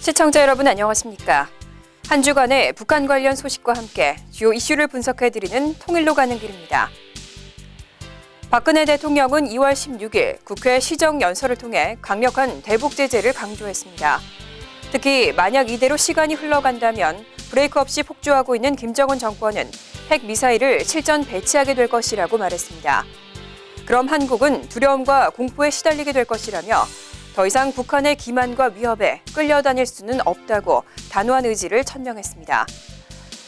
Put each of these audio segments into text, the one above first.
시청자 여러분 안녕하십니까? 한 주간의 북한 관련 소식과 함께 주요 이슈를 분석해드리는 통일로 가는 길입니다. 박근혜 대통령은 2월 16일 국회 시정연설을 통해 강력한 대북 제재를 강조했습니다. 특히 만약 이대로 시간이 흘러간다면 브레이크 없이 폭주하고 있는 김정은 정권은 핵미사일을 실전 배치하게 될 것이라고 말했습니다. 그럼 한국은 두려움과 공포에 시달리게 될 것이라며 더 이상 북한의 기만과 위협에 끌려다닐 수는 없다고 단호한 의지를 천명했습니다.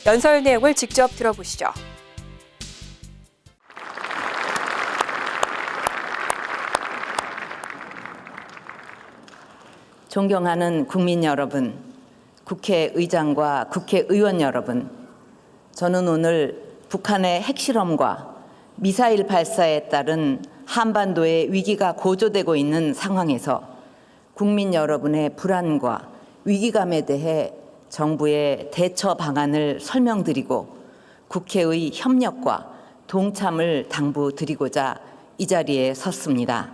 연설 내용을 직접 들어보시죠. 존경하는 국민 여러분, 국회의장과 국회의원 여러분, 저는 오늘 북한의 핵실험과 미사일 발사에 따른 한반도의 위기가 고조되고 있는 상황에서 국민 여러분의 불안과 위기감에 대해 정부의 대처 방안을 설명드리고 국회의 협력과 동참을 당부드리고자 이 자리에 섰습니다.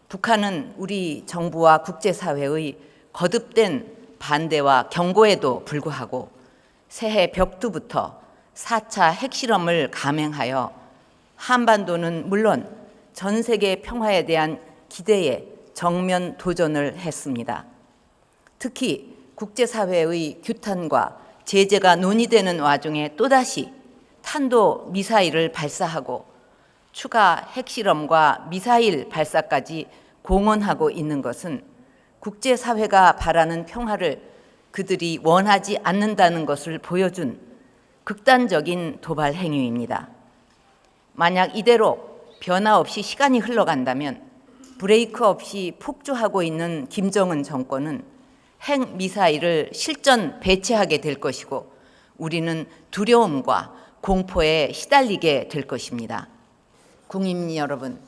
북한은 우리 정부와 국제사회의 거듭된 반대와 경고에도 불구하고 새해 벽두부터 4차 핵실험을 감행하여 한반도는 물론 전 세계 평화에 대한 기대에 정면 도전을 했습니다. 특히 국제사회의 규탄과 제재가 논의되는 와중에 또다시 탄도 미사일을 발사하고 추가 핵실험과 미사일 발사까지 공언하고 있는 것은 국제사회가 바라는 평화를 그들이 원하지 않는다는 것을 보여준 극단적인 도발 행위입니다. 만약 이대로 변화 없이 시간이 흘러간다면 브레이크 없이 폭주하고 있는 김정은 정권은 핵미사일을 실전 배치하게 될 것이고 우리는 두려움과 공포에 시달리게 될 것입니다. 국민 여러분,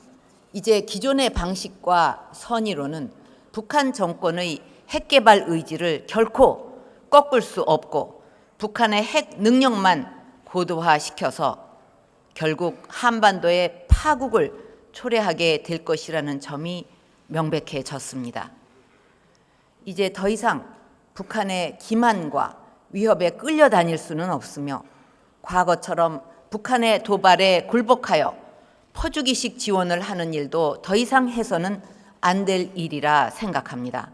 이제 기존의 방식과 선의로는 북한 정권의 핵개발 의지를 결코 꺾을 수 없고 북한의 핵 능력만 고도화시켜서 결국 한반도의 파국을 초래하게 될 것이라는 점이 명백해졌습니다. 이제 더 이상 북한의 기만과 위협에 끌려다닐 수는 없으며 과거처럼 북한의 도발에 굴복하여 퍼주기식 지원을 하는 일도 더 이상 해서는 안 될 일이라 생각합니다.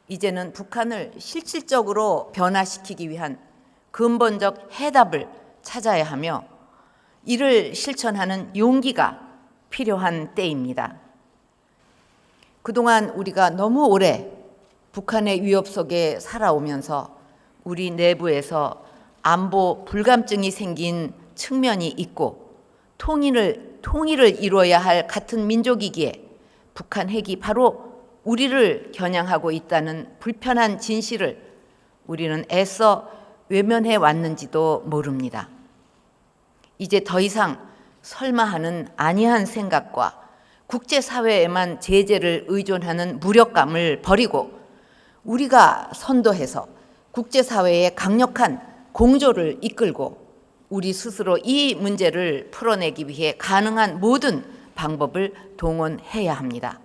이제는 북한을 실질적으로 변화시키기 위한 근본적 해답을 찾아야 하며 이를 실천하는 용기가 필요한 때입니다. 그동안 우리가 너무 오래 북한의 위협 속에 살아오면서 우리 내부에서 안보 불감증이 생긴 측면이 있고 통일을 이루어야 할 같은 민족이기에 북한 핵이 바로 우리를 겨냥하고 있다는 불편한 진실을 우리는 애써 외면해 왔는지도 모릅니다. 이제 더 이상 설마하는 아니한 생각과 국제사회에만 제재를 의존하는 무력감을 버리고 우리가 선도해서 국제사회의 강력한 공조를 이끌고 우리 스스로 이 문제를 풀어내기 위해 가능한 모든 방법을 동원해야 합니다.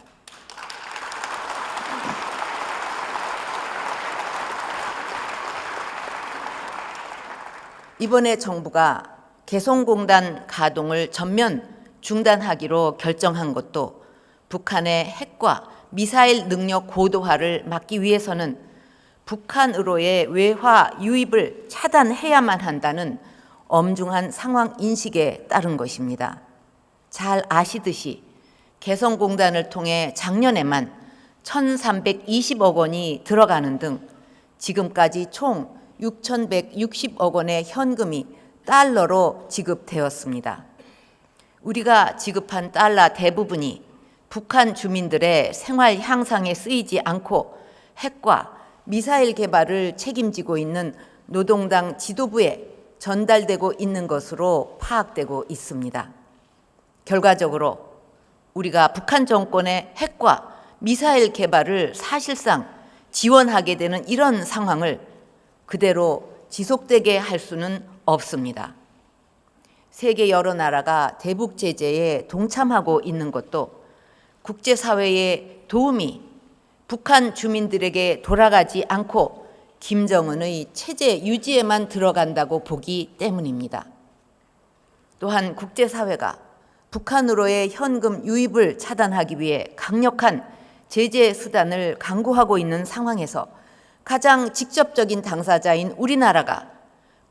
이번에 정부가 개성공단 가동을 전면 중단하기로 결정한 것도 북한의 핵과 미사일 능력 고도화를 막기 위해서는 북한으로의 외화 유입을 차단해야만 한다는 엄중한 상황 인식에 따른 것입니다. 잘 아시듯이 개성공단을 통해 작년에만 1,320억 원이 들어가는 등 지금까지 총 6,160억 원의 현금이 달러로 지급되었습니다. 우리가 지급한 달러 대부분이 북한 주민들의 생활 향상에 쓰이지 않고 핵과 미사일 개발을 책임지고 있는 노동당 지도부에 전달되고 있는 것으로 파악되고 있습니다. 결과적으로 우리가 북한 정권의 핵과 미사일 개발을 사실상 지원하게 되는 이런 상황을 그대로 지속되게 할 수는 없습니다. 세계 여러 나라가 대북 제재에 동참하고 있는 것도 국제사회의 도움이 북한 주민들에게 돌아가지 않고 김정은의 체제 유지에만 들어간다고 보기 때문입니다. 또한 국제사회가 북한으로의 현금 유입을 차단하기 위해 강력한 제재 수단을 강구하고 있는 상황에서 가장 직접적인 당사자인 우리나라가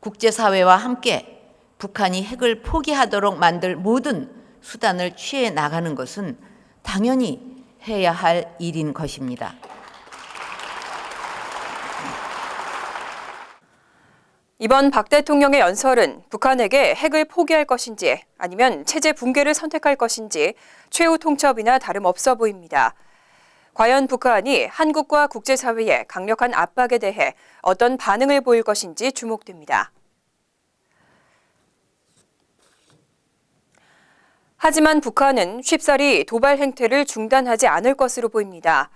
국제사회와 함께 북한이 핵을 포기하도록 만들 모든 수단을 취해 나가는 것은 당연히 해야 할 일인 것입니다. 이번 박 대통령의 연설은 북한에게 핵을 포기할 것인지 아니면 체제 붕괴를 선택할 것인지 최후 통첩이나 다름없어 보입니다. 과연 북한이 한국과 국제사회의 강력한 압박에 대해 어떤 반응을 보일 것인지 주목됩니다. 하지만 북한은 쉽사리 도발 행태를 중단하지 않을 것으로 보입니다.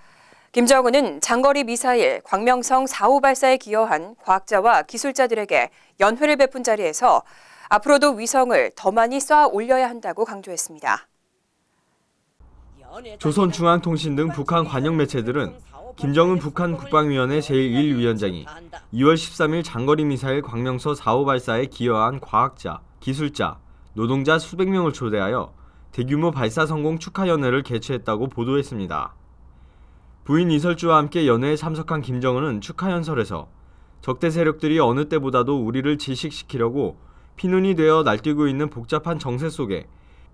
김정은은 장거리 미사일 광명성 4호 발사에 기여한 과학자와 기술자들에게 연회를 베푼 자리에서 앞으로도 위성을 더 많이 쏴 올려야 한다고 강조했습니다. 조선중앙통신 등 북한 관영 매체들은 김정은 북한 국방위원회 제1위원장이 2월 13일 장거리 미사일 광명서 4호 발사에 기여한 과학자, 기술자, 노동자 수백 명을 초대하여 대규모 발사 성공 축하 연회를 개최했다고 보도했습니다. 부인 이설주와 함께 연회에 참석한 김정은은 축하 연설에서 적대 세력들이 어느 때보다도 우리를 질식시키려고 피눈이 되어 날뛰고 있는 복잡한 정세 속에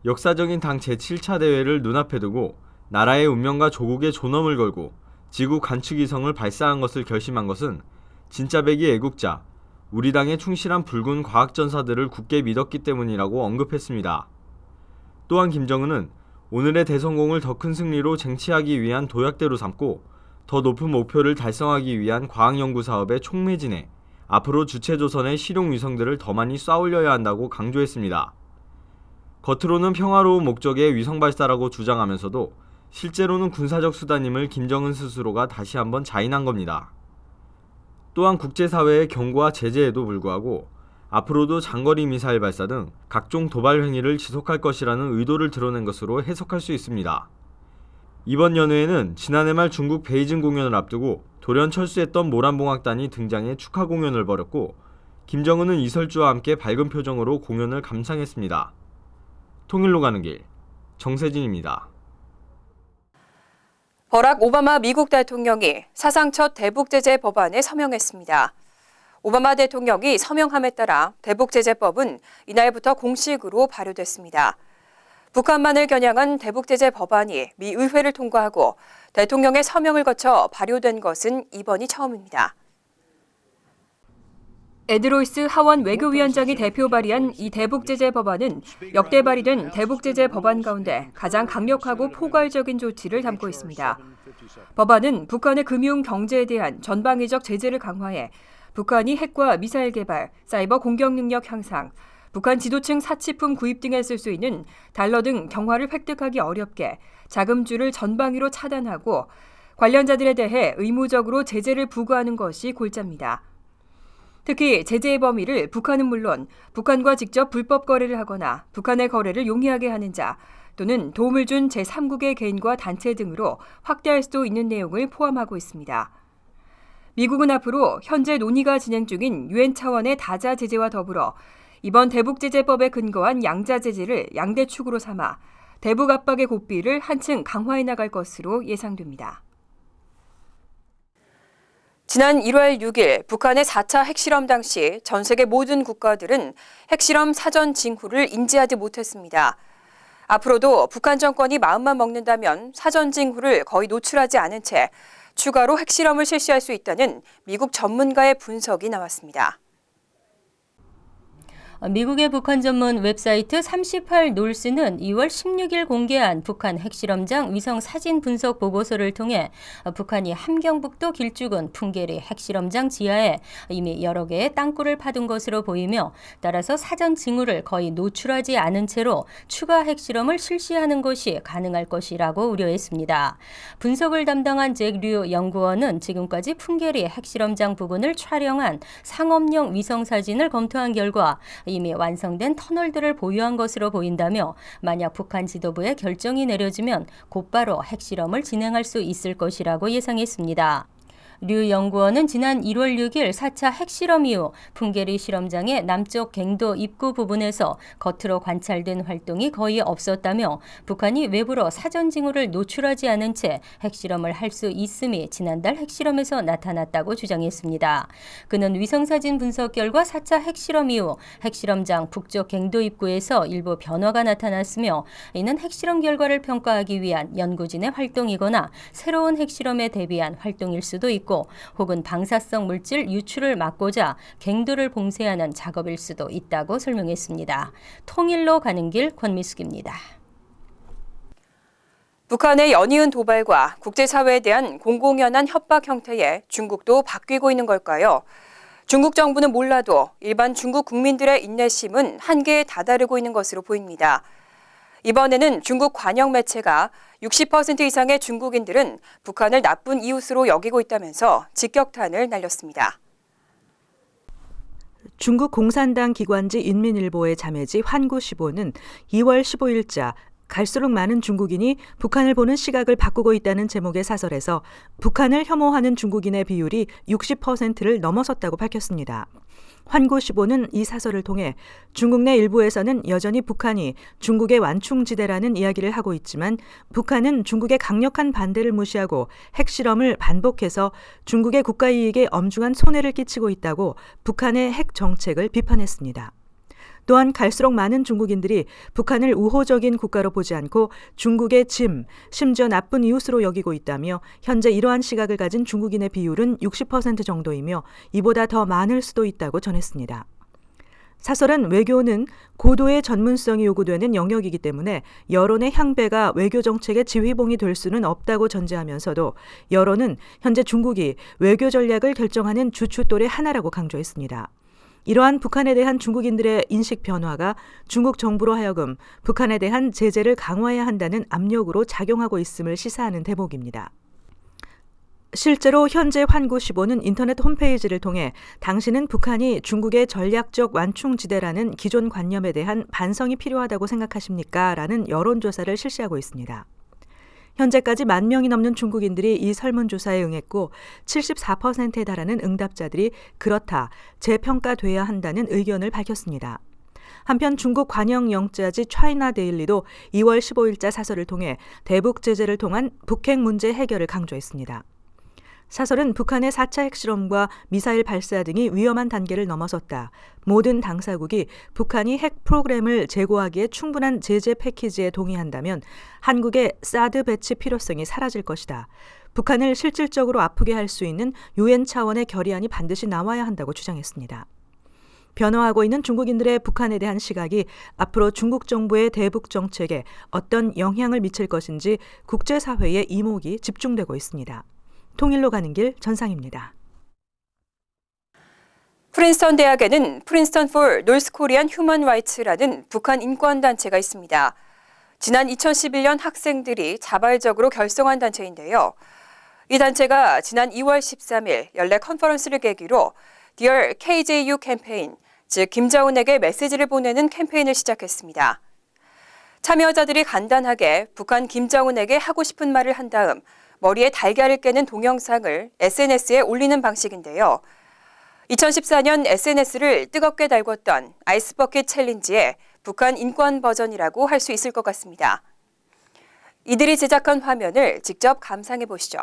역사적인 당 제7차 대회를 눈앞에 두고 나라의 운명과 조국의 존엄을 걸고 지구 관측위성을 발사한 것을 결심한 것은 진짜배기 애국자, 우리 당에 충실한 붉은 과학전사들을 굳게 믿었기 때문이라고 언급했습니다. 또한 김정은은 오늘의 대성공을 더 큰 승리로 쟁취하기 위한 도약대로 삼고 더 높은 목표를 달성하기 위한 과학연구 사업에 촉매진해 앞으로 주체조선의 실용 위성들을 더 많이 쏴올려야 한다고 강조했습니다. 겉으로는 평화로운 목적의 위성 발사라고 주장하면서도 실제로는 군사적 수단임을 김정은 스스로가 다시 한번 자인한 겁니다. 또한 국제사회의 경고와 제재에도 불구하고 앞으로도 장거리 미사일 발사 등 각종 도발 행위를 지속할 것이라는 의도를 드러낸 것으로 해석할 수 있습니다. 이번 연회에는 지난해 말 중국 베이징 공연을 앞두고 돌연 철수했던 모란봉악단이 등장해 축하 공연을 벌였고 김정은은 이설주와 함께 밝은 표정으로 공연을 감상했습니다. 통일로 가는 길, 정세진입니다. 버락 오바마 미국 대통령이 사상 첫 대북제재 법안에 서명했습니다. 오바마 대통령이 서명함에 따라 대북제재법은 이날부터 공식으로 발효됐습니다. 북한만을 겨냥한 대북제재 법안이 미 의회를 통과하고 대통령의 서명을 거쳐 발효된 것은 이번이 처음입니다. 에드로이스 하원 외교위원장이 대표 발의한 이 대북제재 법안은 역대 발의된 대북제재 법안 가운데 가장 강력하고 포괄적인 조치를 담고 있습니다. 법안은 북한의 금융 경제에 대한 전방위적 제재를 강화해 북한이 핵과 미사일 개발, 사이버 공격 능력 향상, 북한 지도층 사치품 구입 등에 쓸 수 있는 달러 등 경화를 획득하기 어렵게 자금줄을 전방위로 차단하고 관련자들에 대해 의무적으로 제재를 부과하는 것이 골자입니다. 특히 제재의 범위를 북한은 물론 북한과 직접 불법 거래를 하거나 북한의 거래를 용이하게 하는 자 또는 도움을 준 제3국의 개인과 단체 등으로 확대할 수도 있는 내용을 포함하고 있습니다. 미국은 앞으로 현재 논의가 진행 중인 유엔 차원의 다자 제재와 더불어 이번 대북제재법에 근거한 양자 제재를 양대 축으로 삼아 대북 압박의 고삐를 한층 강화해 나갈 것으로 예상됩니다. 지난 1월 6일 북한의 4차 핵실험 당시 전 세계 모든 국가들은 핵실험 사전 징후를 인지하지 못했습니다. 앞으로도 북한 정권이 마음만 먹는다면 사전 징후를 거의 노출하지 않은 채 추가로 핵실험을 실시할 수 있다는 미국 전문가의 분석이 나왔습니다. 미국의 북한 전문 웹사이트 38놀스는 2월 16일 공개한 북한 핵실험장 위성 사진 분석 보고서를 통해 북한이 함경북도 길쭉은 풍계리 핵실험장 지하에 이미 여러 개의 땅굴을 파둔 것으로 보이며 따라서 사전 징후를 거의 노출하지 않은 채로 추가 핵실험을 실시하는 것이 가능할 것이라고 우려했습니다. 분석을 담당한 잭 류 연구원은 지금까지 풍계리 핵실험장 부근을 촬영한 상업용 위성 사진을 검토한 결과 이미 완성된 터널들을 보유한 것으로 보인다며 만약 북한 지도부의 결정이 내려지면 곧바로 핵실험을 진행할 수 있을 것이라고 예상했습니다. 류 연구원은 지난 1월 6일 4차 핵실험 이후 풍계리 실험장의 남쪽 갱도 입구 부분에서 겉으로 관찰된 활동이 거의 없었다며 북한이 외부로 사전 징후를 노출하지 않은 채 핵실험을 할 수 있음이 지난달 핵실험에서 나타났다고 주장했습니다. 그는 위성사진 분석 결과 4차 핵실험 이후 핵실험장 북쪽 갱도 입구에서 일부 변화가 나타났으며 이는 핵실험 결과를 평가하기 위한 연구진의 활동이거나 새로운 핵실험에 대비한 활동일 수도 있고 혹은 방사성 물질 유출을 막고자 갱도를 봉쇄하는 작업일 수도 있다고 설명했습니다. 통일로 가는 길 권미숙입니다. 북한의 연이은 도발과 국제사회에 대한 공공연한 협박 형태에 중국도 바뀌고 있는 걸까요? 중국 정부는 몰라도 일반 중국 국민들의 인내심은 한계에 다다르고 있는 것으로 보입니다. 이번에는 중국 관영 매체가 60% 이상의 중국인들은 북한을 나쁜 이웃으로 여기고 있다면서 직격탄을 날렸습니다. 중국 공산당 기관지 인민일보의 자매지 환구시보는 2월 15일자 갈수록 많은 중국인이 북한을 보는 시각을 바꾸고 있다는 제목의 사설에서 북한을 혐오하는 중국인의 비율이 60%를 넘어섰다고 밝혔습니다. 환구시보는 이 사설을 통해 중국 내 일부에서는 여전히 북한이 중국의 완충지대라는 이야기를 하고 있지만 북한은 중국의 강력한 반대를 무시하고 핵실험을 반복해서 중국의 국가이익에 엄중한 손해를 끼치고 있다고 북한의 핵 정책을 비판했습니다. 또한 갈수록 많은 중국인들이 북한을 우호적인 국가로 보지 않고 중국의 짐, 심지어 나쁜 이웃으로 여기고 있다며 현재 이러한 시각을 가진 중국인의 비율은 60% 정도이며 이보다 더 많을 수도 있다고 전했습니다. 사설은 외교는 고도의 전문성이 요구되는 영역이기 때문에 여론의 향배가 외교 정책의 지휘봉이 될 수는 없다고 전제하면서도 여론은 현재 중국이 외교 전략을 결정하는 주춧돌의 하나라고 강조했습니다. 이러한 북한에 대한 중국인들의 인식 변화가 중국 정부로 하여금 북한에 대한 제재를 강화해야 한다는 압력으로 작용하고 있음을 시사하는 대목입니다. 실제로 현재 환구시보는 인터넷 홈페이지를 통해 당신은 북한이 중국의 전략적 완충지대라는 기존 관념에 대한 반성이 필요하다고 생각하십니까? 라는 여론조사를 실시하고 있습니다. 현재까지 1만 명이 넘는 중국인들이 이 설문조사에 응했고 74%에 달하는 응답자들이 그렇다, 재평가돼야 한다는 의견을 밝혔습니다. 한편 중국 관영 영자지 차이나 데일리도 2월 15일자 사설을 통해 대북 제재를 통한 북핵 문제 해결을 강조했습니다. 사설은 북한의 4차 핵실험과 미사일 발사 등이 위험한 단계를 넘어섰다. 모든 당사국이 북한이 핵 프로그램을 제고하기에 충분한 제재 패키지에 동의한다면 한국의 사드 배치 필요성이 사라질 것이다. 북한을 실질적으로 아프게 할 수 있는 유엔 차원의 결의안이 반드시 나와야 한다고 주장했습니다. 변화하고 있는 중국인들의 북한에 대한 시각이 앞으로 중국 정부의 대북 정책에 어떤 영향을 미칠 것인지 국제사회의 이목이 집중되고 있습니다. 통일로 가는 길 전상입니다. 프린스턴 대학에는 프린스턴 for North Korean Human Rights라는 북한 인권단체가 있습니다. 지난 2011년 학생들이 자발적으로 결성한 단체인데요. 이 단체가 지난 2월 13일 연례 컨퍼런스를 계기로 Dear KJU 캠페인, 즉 김정은에게 메시지를 보내는 캠페인을 시작했습니다. 참여자들이 간단하게 북한 김정은에게 하고 싶은 말을 한 다음 머리에 달걀을 깨는 동영상을 SNS에 올리는 방식인데요. 2014년 SNS를 뜨겁게 달궜던 아이스버킷 챌린지의 북한 인권 버전이라고 할 수 있을 것 같습니다. 이들이 제작한 화면을 직접 감상해 보시죠.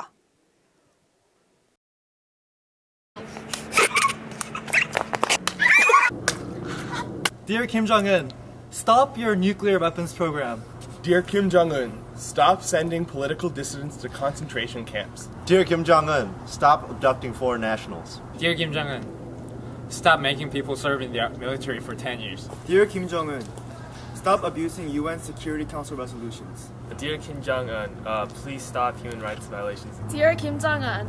Dear Kim Jong-un, stop your nuclear weapons program. Dear Kim Jong-un, stop sending political dissidents to concentration camps. Dear Kim Jong-un, stop abducting foreign nationals. Dear Kim Jong-un, stop making people serve in the military for 10 years. Dear Kim Jong-un, stop abusing UN Security Council resolutions. Dear Kim Jong-un, please stop human rights violations. Dear Kim Jong-un,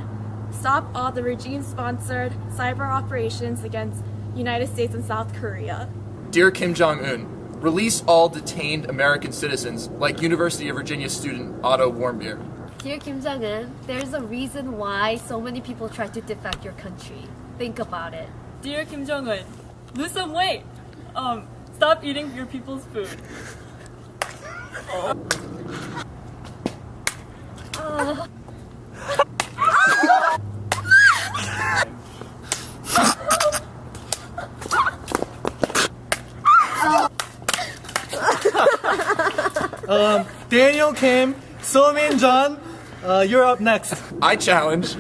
stop all the regime-sponsored cyber operations against United States and South Korea. Dear Kim Jong-un, release all detained American citizens, like University of Virginia student Otto Warmbier. Dear Kim Jong-un, there's a reason why so many people try to defect your country. Think about it. Dear Kim Jong-un, lose some weight. Stop eating your people's food. Daniel Kim, So-min John, you're up next. I challenge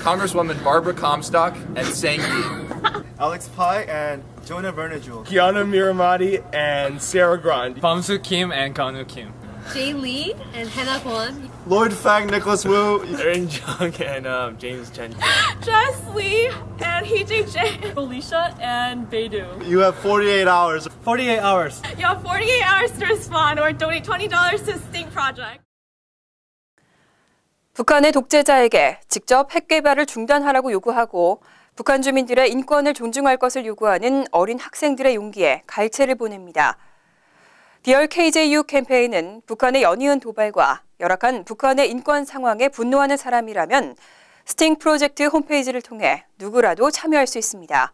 Congresswoman Barbara Comstock and Sang Lee. Alex Pai and Jonah Vernejul. Kiana Miramati and Sarah Grande. Bamsu Kim and Kanu Kim. Jay Lee and Hannah Kwon. Lloyd Fang, Nicholas Wu. Erin Jung and James Chen. Jess Lee and Hee-Jae Jae. Alicia and Beidou. You have 48 hours. 48 hours. You have 48 hours to respond or donate $20 to Sting Project. 북한의 독재자에게 직접 핵 개발을 중단하라고 요구하고 북한 주민들의 인권을 존중할 것을 요구하는 어린 학생들의 용기에 갈채를 보냅니다. 디얼 KJU 캠페인은 북한의 연이은 도발과 열악한 북한의 인권 상황에 분노하는 사람이라면 스팅 프로젝트 홈페이지를 통해 누구라도 참여할 수 있습니다.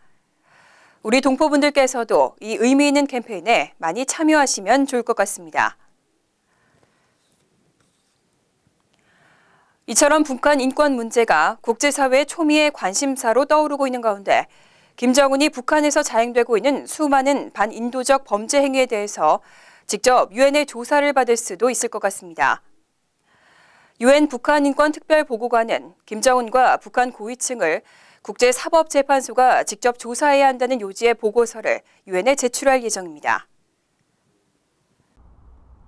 우리 동포분들께서도 이 의미 있는 캠페인에 많이 참여하시면 좋을 것 같습니다. 이처럼 북한 인권 문제가 국제사회의 초미의 관심사로 떠오르고 있는 가운데 김정은이 북한에서 자행되고 있는 수많은 반인도적 범죄 행위에 대해서 직접 유엔의 조사를 받을 수도 있을 것 같습니다. 유엔 북한인권특별보고관은 김정은과 북한 고위층을 국제사법재판소가 직접 조사해야 한다는 요지의 보고서를 유엔에 제출할 예정입니다.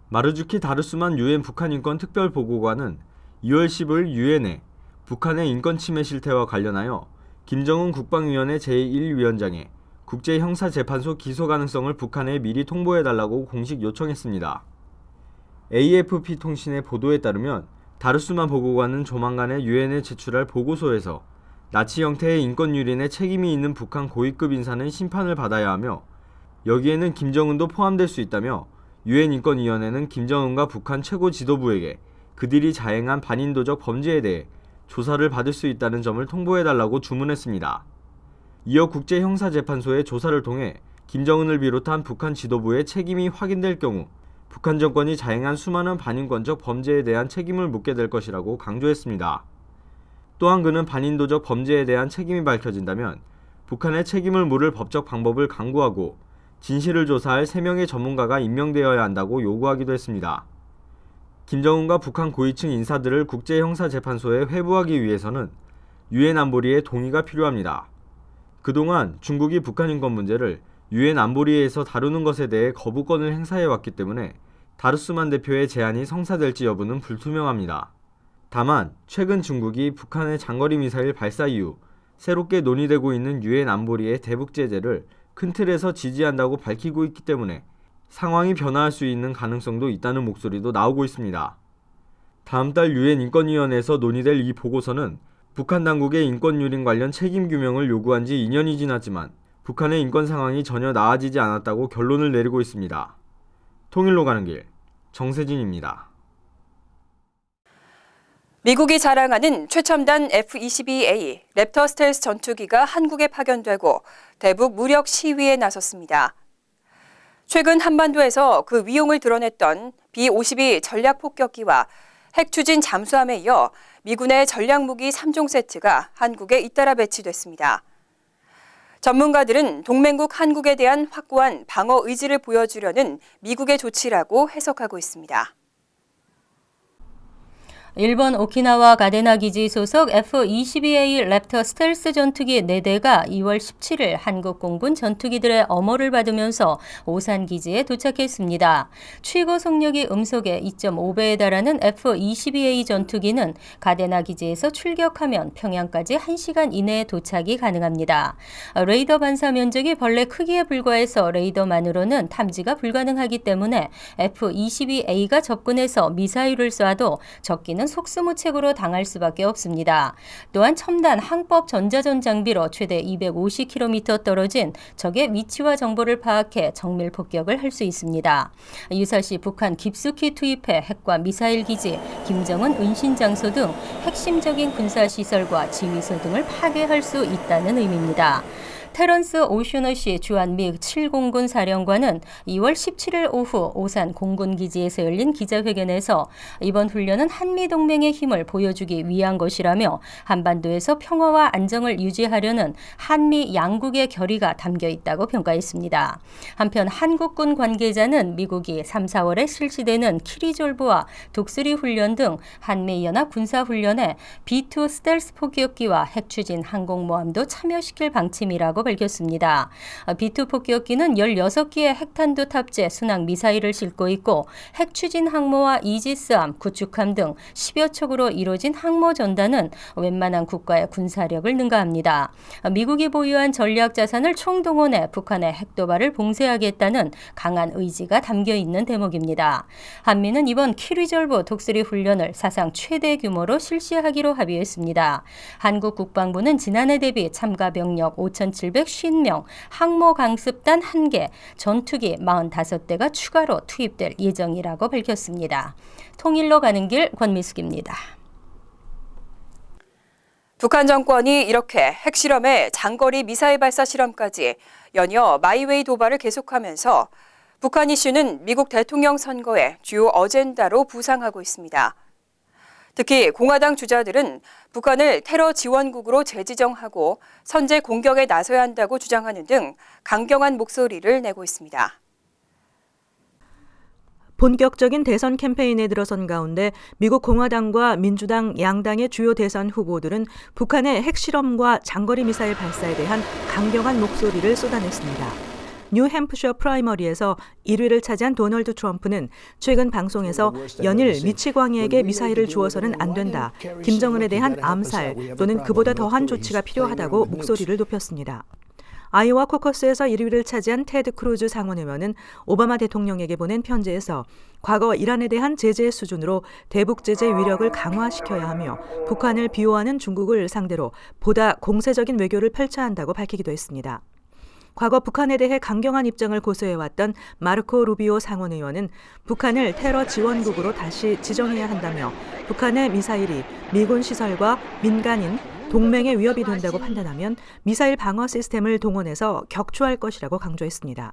마르주키 다르수만 유엔 북한인권특별보고관은 2월 10일 유엔에 북한의 인권 침해 실태와 관련하여 김정은 국방위원회 제1위원장에 국제형사재판소 기소 가능성을 북한에 미리 통보해달라고 공식 요청했습니다. AFP 통신의 보도에 따르면 다르수만 보고관은 조만간에 유엔에 제출할 보고서에서 나치 형태의 인권유린에 책임이 있는 북한 고위급 인사는 심판을 받아야 하며 여기에는 김정은도 포함될 수 있다며 유엔 인권위원회는 김정은과 북한 최고 지도부에게 그들이 자행한 반인도적 범죄에 대해 조사를 받을 수 있다는 점을 통보해달라고 주문했습니다. 이어 국제형사재판소의 조사를 통해 김정은을 비롯한 북한 지도부의 책임이 확인될 경우 북한 정권이 자행한 수많은 반인권적 범죄에 대한 책임을 묻게 될 것이라고 강조했습니다. 또한 그는 반인도적 범죄에 대한 책임이 밝혀진다면 북한의 책임을 물을 법적 방법을 강구하고 진실을 조사할 3명의 전문가가 임명되어야 한다고 요구하기도 했습니다. 김정은과 북한 고위층 인사들을 국제형사재판소에 회부하기 위해서는 유엔 안보리의 동의가 필요합니다. 그동안 중국이 북한 인권 문제를 유엔 안보리에서 다루는 것에 대해 거부권을 행사해왔기 때문에 다르수만 대표의 제안이 성사될지 여부는 불투명합니다. 다만 최근 중국이 북한의 장거리 미사일 발사 이후 새롭게 논의되고 있는 유엔 안보리의 대북 제재를 큰 틀에서 지지한다고 밝히고 있기 때문에 상황이 변화할 수 있는 가능성도 있다는 목소리도 나오고 있습니다. 다음 달 유엔 인권위원회에서 논의될 이 보고서는 북한 당국의 인권유린 관련 책임 규명을 요구한 지 2년이 지났지만 북한의 인권 상황이 전혀 나아지지 않았다고 결론을 내리고 있습니다. 통일로 가는 길, 정세진입니다. 미국이 자랑하는 최첨단 F-22A 랩터 스텔스 전투기가 한국에 파견되고 대북 무력 시위에 나섰습니다. 최근 한반도에서 그 위용을 드러냈던 B-52 전략폭격기와 핵 추진 잠수함에 이어 미군의 전략무기 3종 세트가 한국에 잇따라 배치됐습니다. 전문가들은 동맹국 한국에 대한 확고한 방어 의지를 보여주려는 미국의 조치라고 해석하고 있습니다. 일본 오키나와 가데나 기지 소속 F-22A 랩터 스텔스 전투기 4대가 2월 17일 한국 공군 전투기들의 엄호를 받으면서 오산 기지에 도착했습니다. 최고 속력이 음속의 2.5배에 달하는 F-22A 전투기는 가데나 기지에서 출격하면 평양까지 1시간 이내에 도착이 가능합니다. 레이더 반사 면적이 벌레 크기에 불과해서 레이더만으로는 탐지가 불가능하기 때문에 F-22A가 접근해서 미사일을 쏴도 적기는 속수무책으로 당할 수밖에 없습니다. 또한 첨단 항법 전자전 장비로 최대 250km 떨어진 적의 위치와 정보를 파악해 정밀 폭격을 할 수 있습니다. 유사시 북한 깊숙이 투입해 핵과 미사일 기지, 김정은 은신 장소 등 핵심적인 군사시설과 지휘소 등을 파괴할 수 있다는 의미입니다. 테런스 오쇼너시 주한 미 7공군 사령관은 2월 17일 오후 오산 공군기지에서 열린 기자회견에서 이번 훈련은 한미동맹의 힘을 보여주기 위한 것이라며 한반도에서 평화와 안정을 유지하려는 한미 양국의 결의가 담겨 있다고 평가했습니다. 한편 한국군 관계자는 미국이 3, 4월에 실시되는 키리졸브와 독수리 훈련 등 한미연합 군사훈련에 B-2 스텔스 포기업기와 핵추진 항공모함도 참여시킬 방침이라고 밝혔습니다. B-2 포기업기는 16기의 핵탄두 탑재 순항 미사일을 싣고 있고 핵추진 항모와 이지스함, 구축함 등 10여 척으로 이루어진 항모 전단은 웬만한 국가의 군사력을 능가합니다. 미국이 보유한 전략 자산을 총동원해 북한의 핵도발을 봉쇄하겠다는 강한 의지가 담겨 있는 대목입니다. 한미는 이번 키리졸브 독수리 훈련을 사상 최대 규모로 실시하기로 합의했습니다. 한국 국방부는 지난해 대비 참가 병력 5,750명, 항모 강습단 1개, 전투기 45대가 추가로 투입될 예정이라고 밝혔습니다. 통일로 가는 길 권미숙입니다. 북한 정권이 이렇게 핵실험에 장거리 미사일 발사 실험까지 연이어 마이웨이 도발을 계속하면서 북한 이슈는 미국 대통령 선거의 주요 어젠다로 부상하고 있습니다. 특히 공화당 주자들은 북한을 테러 지원국으로 재지정하고 선제 공격에 나서야 한다고 주장하는 등 강경한 목소리를 내고 있습니다. 본격적인 대선 캠페인에 들어선 가운데 미국 공화당과 민주당 양당의 주요 대선 후보들은 북한의 핵실험과 장거리 미사일 발사에 대한 강경한 목소리를 쏟아냈습니다. 뉴햄프셔 프라이머리에서 1위를 차지한 도널드 트럼프는 최근 방송에서 연일 미치광이에게 미사일을 주어서는 안 된다. 김정은에 대한 암살 또는 그보다 더한 조치가 필요하다고 목소리를 높였습니다. 아이오와 코커스에서 1위를 차지한 테드 크루즈 상원의원은 오바마 대통령에게 보낸 편지에서 과거 이란에 대한 제재 수준으로 대북 제재 위력을 강화시켜야 하며 북한을 비호하는 중국을 상대로 보다 공세적인 외교를 펼쳐야 한다고 밝히기도 했습니다. 과거 북한에 대해 강경한 입장을 고수해왔던 마르코 루비오 상원의원은 북한을 테러 지원국으로 다시 지정해야 한다며 북한의 미사일이 미군 시설과 민간인, 동맹에 위협이 된다고 판단하면 미사일 방어 시스템을 동원해서 격추할 것이라고 강조했습니다.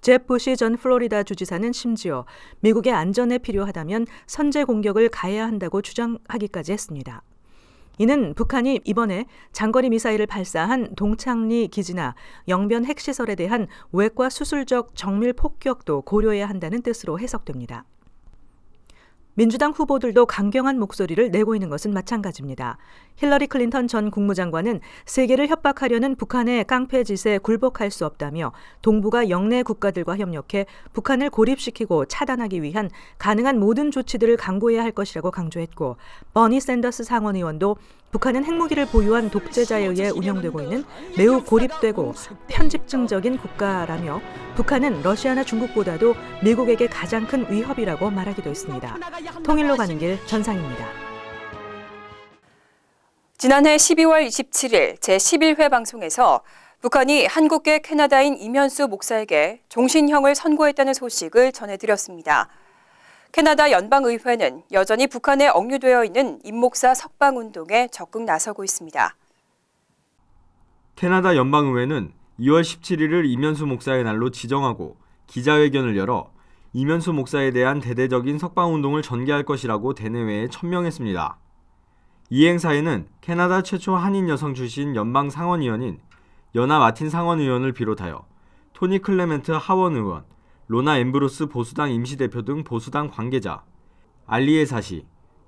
제프 부시 전 플로리다 주지사는 심지어 미국의 안전에 필요하다면 선제 공격을 가해야 한다고 주장하기까지 했습니다. 이는 북한이 이번에 장거리 미사일을 발사한 동창리 기지나 영변 핵시설에 대한 외과 수술적 정밀 폭격도 고려해야 한다는 뜻으로 해석됩니다. 민주당 후보들도 강경한 목소리를 내고 있는 것은 마찬가지입니다. 힐러리 클린턴 전 국무장관은 세계를 협박하려는 북한의 깡패 짓에 굴복할 수 없다며 동북아 영내 국가들과 협력해 북한을 고립시키고 차단하기 위한 가능한 모든 조치들을 강구해야 할 것이라고 강조했고, 버니 샌더스 상원의원도 북한은 핵무기를 보유한 독재자에 의해 운영되고 있는 매우 고립되고 편집증적인 국가라며 북한은 러시아나 중국보다도 미국에게 가장 큰 위협이라고 말하기도 했습니다. 통일로 가는 길 전상입니다. 지난해 12월 27일 제11회 방송에서 북한이 한국계 캐나다인 이면수 목사에게 종신형을 선고했다는 소식을 전해드렸습니다. 캐나다 연방의회는 여전히 북한에 억류되어 있는 임 목사 석방운동에 적극 나서고 있습니다. 캐나다 연방의회는 2월 17일을 이면수 목사의 날로 지정하고 기자회견을 열어 이면수 목사에 대한 대대적인 석방운동을 전개할 것이라고 대내외에 천명했습니다. 이 행사에는 캐나다 최초 한인 여성 출신 연방 상원의원인 연아 마틴 상원의원을 비롯하여 토니 클레멘트 하원 의원, 로나 엠브로스 보수당 임시대표 등 보수당 관계자, 알리에 사시,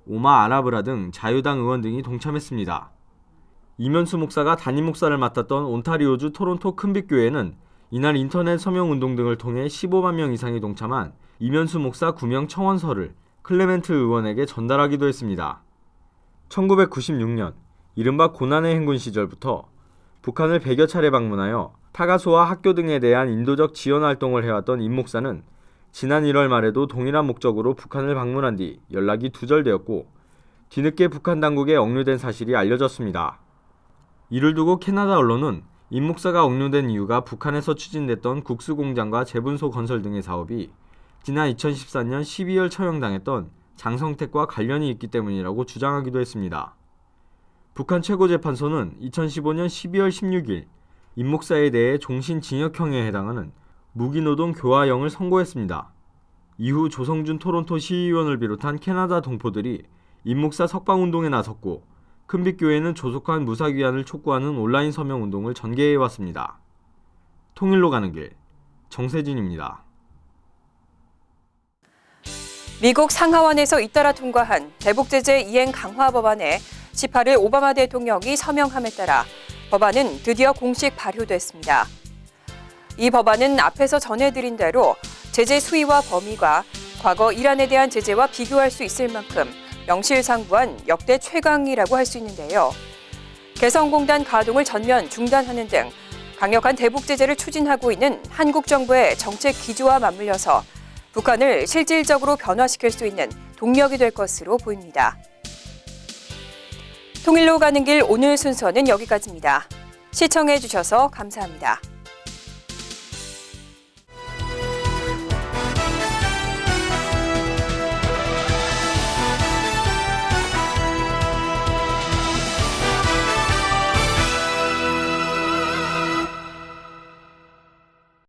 오마 아라브라 등 자유당 의원 등이 동참했습니다. 이면수 목사가 담임 목사를 맡았던 온타리오주 토론토 큰빛교회는 이날 인터넷 서명운동 등을 통해 15만 명 이상이 동참한 이면수 목사 구명 청원서를 클레멘트 의원에게 전달하기도 했습니다. 1996년 이른바 고난의 행군 시절부터 북한을 100여 차례 방문하여 타가소와 학교 등에 대한 인도적 지원 활동을 해왔던 임 목사는 지난 1월 말에도 동일한 목적으로 북한을 방문한 뒤 연락이 두절되었고 뒤늦게 북한 당국에 억류된 사실이 알려졌습니다. 이를 두고 캐나다 언론은 임 목사가 억류된 이유가 북한에서 추진됐던 국수공장과 제분소 건설 등의 사업이 지난 2014년 12월 처형당했던 장성택과 관련이 있기 때문이라고 주장하기도 했습니다. 북한 최고재판소는 2015년 12월 16일 임 목사에 대해 종신징역형에 해당하는 무기노동 교화형을 선고했습니다. 이후 조성준 토론토 시의원을 비롯한 캐나다 동포들이 임 목사 석방운동에 나섰고 큰빛교회는 조속한 무사귀환을 촉구하는 온라인 서명운동을 전개해왔습니다. 통일로 가는 길, 정세진입니다. 미국 상하원에서 잇따라 통과한 대북제재 이행 강화 법안에 18일 오바마 대통령이 서명함에 따라 법안은 드디어 공식 발효됐습니다. 이 법안은 앞에서 전해드린 대로 제재 수위와 범위가 과거 이란에 대한 제재와 비교할 수 있을 만큼 명실상부한 역대 최강이라고 할 수 있는데요. 개성공단 가동을 전면 중단하는 등 강력한 대북 제재를 추진하고 있는 한국 정부의 정책 기조와 맞물려서 북한을 실질적으로 변화시킬 수 있는 동력이 될 것으로 보입니다. 통일로 가는 길 오늘 순서는 여기까지입니다. 시청해 주셔서 감사합니다.